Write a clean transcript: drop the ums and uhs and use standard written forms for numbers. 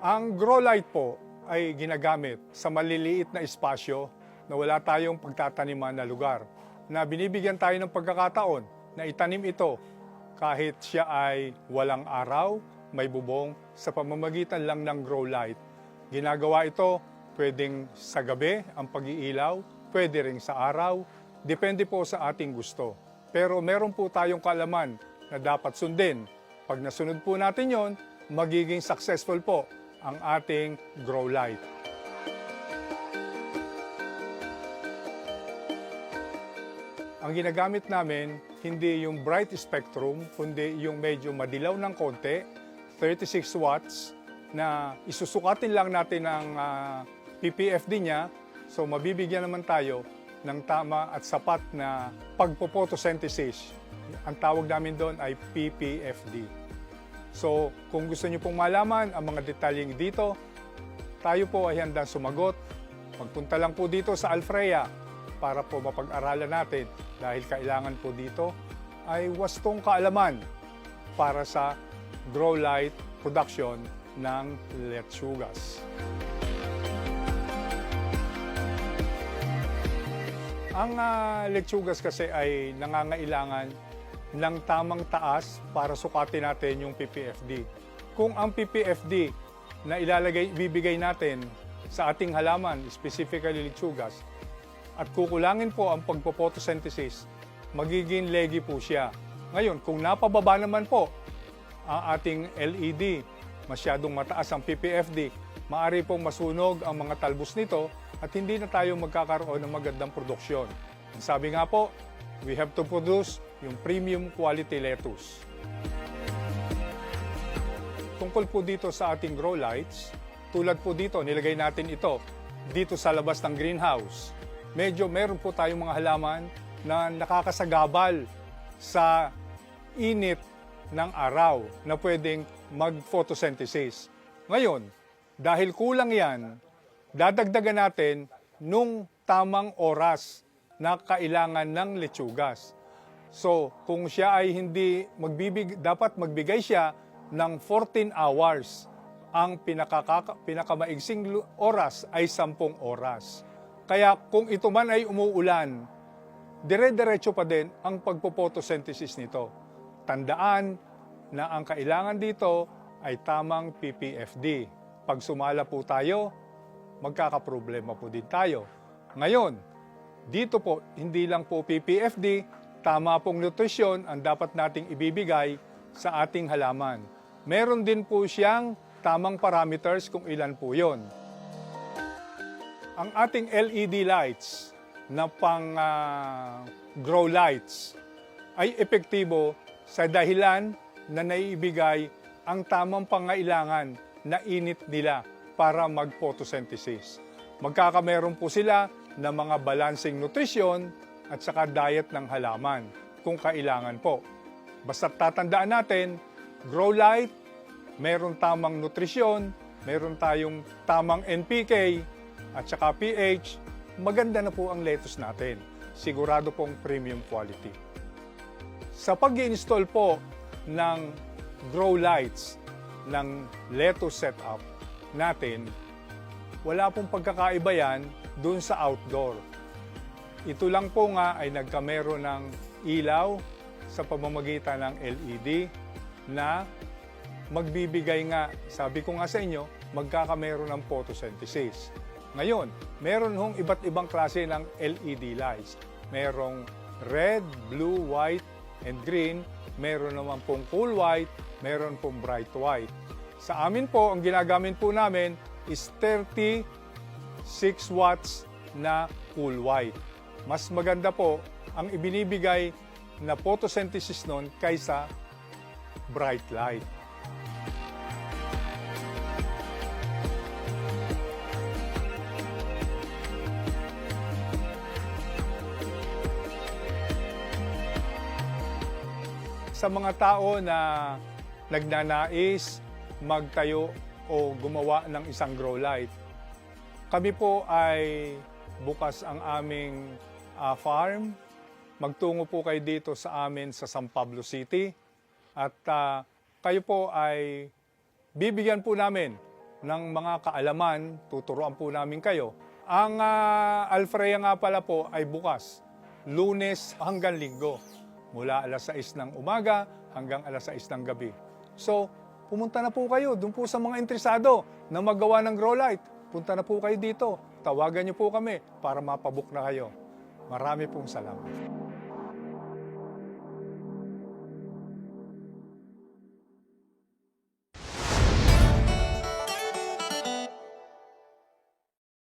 Ang grow light po ay ginagamit sa maliliit na espasyo na wala tayong pagtataniman na lugar, na binibigyan tayo ng pagkakataon na itanim ito kahit siya ay walang araw, may bubong, sa pamamagitan lang ng grow light. Ginagawa ito pwedeng sa gabi ang pag-iilaw, pwede rin sa araw, depende po sa ating gusto. Pero meron po tayong kaalaman na dapat sundin. Pag nasunod po natin yon, magiging successful po ang ating grow light. Ang ginagamit namin, hindi yung bright spectrum, kundi yung medyo madilaw ng konti, 36 watts, na isusukatin lang natin ang PPFD niya, so mabibigyan naman tayo ng tama at sapat na pagpo-photosynthesis. Ang tawag namin doon ay PPFD. So, kung gusto niyo pong malaman ang mga detalyeng dito, tayo po ay handang sumagot. Magpunta lang po dito sa Alfrea para po mapag-aralan natin dahil kailangan po dito ay wastong kaalaman para sa grow light production ng lechugas. Ang lechugas kasi ay nangangailangan ng tamang taas para sukatin natin yung PPFD. Kung ang PPFD na ibibigay natin sa ating halaman, specifically lechugas, at kukulangin po ang pagpo-photosynthesis, magiging leggy po siya. Ngayon, kung napababa naman po ang ating LED, masyadong mataas ang PPFD, maaari pong masunog ang mga talbos nito at hindi na tayo magkakaroon ng magandang produksyon. Sabi nga po, we have to produce yung premium quality lettuce. Tungkol po dito sa ating grow lights, tulad po dito, nilagay natin ito dito sa labas ng greenhouse. Medyo meron po tayong mga halaman na nakakasagabal sa init ng araw na pwedeng mag-photosynthesis. Ngayon, dahil kulang yan, dadagdagan natin nung tamang oras na kailangan ng lechugas. So, kung siya ay hindi dapat magbigay siya ng 14 hours. Ang pinakamaigsing oras ay 10 oras. Kaya kung ito man ay umuulan, dire-diretso pa din ang pagpo-photosynthesis nito. Tandaan na ang kailangan dito ay tamang PPFD. Pag sumala po tayo, magkakaproblema po din tayo. Ngayon, dito po, hindi lang po PPFD, tama pong nutrisyon ang dapat nating ibibigay sa ating halaman. Meron din po siyang tamang parameters kung ilan po yon. Ang ating LED lights na pang grow lights ay epektibo sa dahilan na naibigay ang tamang pangailangan na init nila para mag-photosynthesis. Magkakameron po sila ng mga balancing nutrition at saka diet ng halaman kung kailangan po. Basta tatandaan natin, grow light, meron tamang nutrisyon, meron tayong tamang NPK at saka pH, maganda na po ang lettuce natin. Sigurado pong premium quality. Sa pag-i-install po ng grow lights ng lettuce setup natin, wala pong pagkakaiba yan dun sa outdoor. Ito lang po nga ay nagkamero ng ilaw sa pamamagitan ng LED na magbibigay nga, sabi ko nga sa inyo, magkakamero ng photosynthesis. Ngayon, meron hong iba't ibang klase ng LED lights. Merong red, blue, white, and green. Meron naman pong cool white, meron pong bright white. Sa amin po, ang ginagamit po namin is 36 watts na cool white. Mas maganda po ang ibinibigay na photosynthesis nun kaysa bright light. Sa mga tao na nagnanais magtayo o gumawa ng isang grow light, kami po ay bukas ang aming farm. Magtungo po kayo dito sa amin sa San Pablo City at kayo po ay bibigyan po namin ng mga kaalaman, tuturuan po namin kayo. Ang Alfrea nga pala po ay bukas, Lunes hanggang Linggo, mula alas 6 ng umaga hanggang alas 6 ng gabi. So, pumunta na po kayo, doon po sa mga interesado na maggawa ng grow light. Punta na po kayo dito, tawagan niyo po kami para mapabook na kayo. Marami pong salamat.